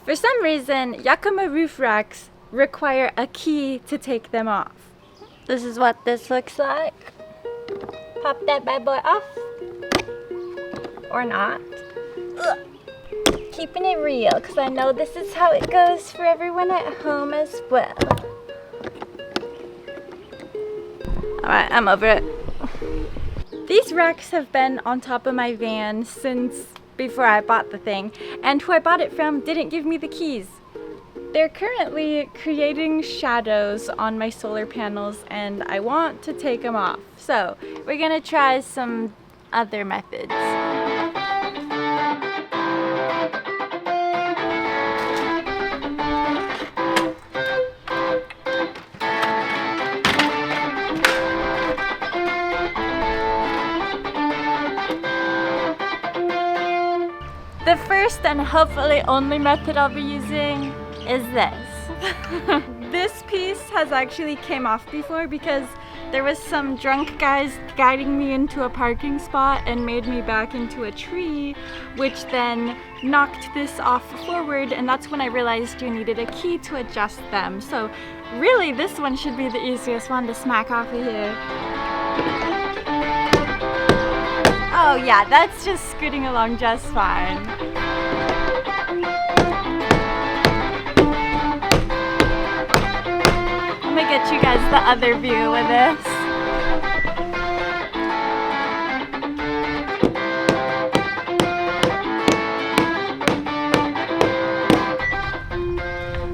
For some reason, Yakima roof racks require a key to take them off. This is what this looks like. Pop that bad boy off. Or not. Ugh. Keeping it real, because I know this is how it goes for everyone at home as well. Alright, I'm over it. These racks have been on top of my van since before I bought the thing, and who I bought it from didn't give me the keys. They're currently creating shadows on my solar panels, and I want to take them off. So we're gonna try some other methods. The first and hopefully only method I'll be using is this. This piece has actually came off before because there was some drunk guys guiding me into a parking spot and made me back into a tree, which then knocked this off forward, and that's when I realized you needed a key to adjust them. So really this one should be the easiest one to smack off of here. Oh yeah, that's just scooting along just fine. I'm gonna get you guys the other view with this.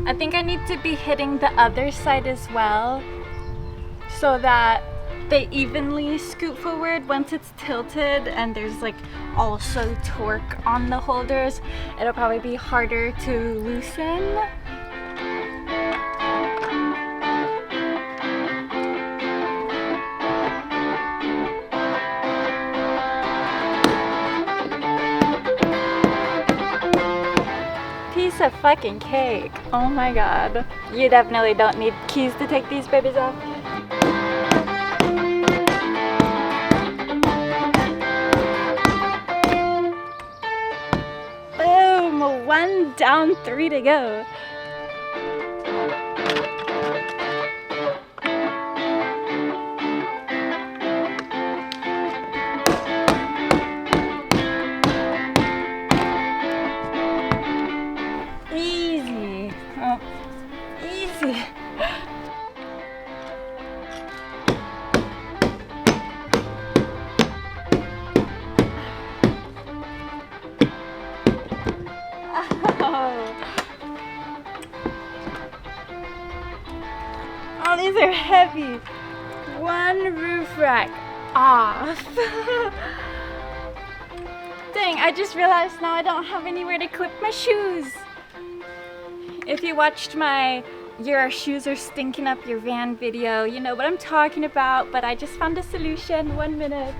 I think I need to be hitting the other side as well so that they evenly scoot forward once it's tilted, and there's like also torque on the holders. It'll probably be harder to loosen. Piece of fucking cake. Oh my god. You definitely don't need keys to take these babies off. One down, 3 to go. Easy. Oh, easy. Oh, these are heavy. One roof rack off. Dang, I just realized now I don't have anywhere to clip my shoes. If you watched my "Your shoes are stinking up your van" video, you know what I'm talking about, but I just found a solution. 1 minute.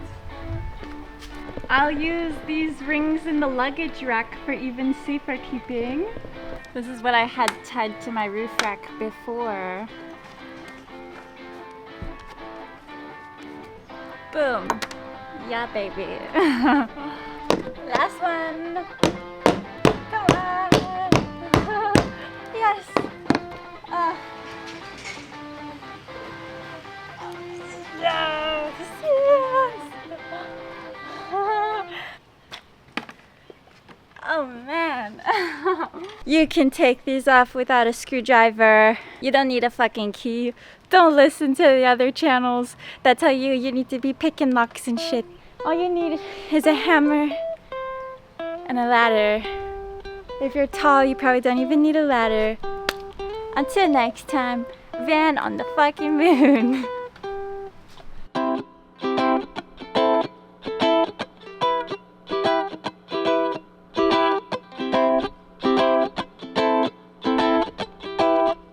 I'll use these rings in the luggage rack for even safer keeping. This is what I had tied to my roof rack before. Boom. Yeah, baby. Last one. Come on. Yes. Yes. Yes. Oh man. You can take these off without a screwdriver. You don't need a fucking key. Don't listen to the other channels that tell you you need to be picking locks and shit. All you need is a hammer and a ladder. If you're tall, you probably don't even need a ladder. Until next time, van on the fucking moon.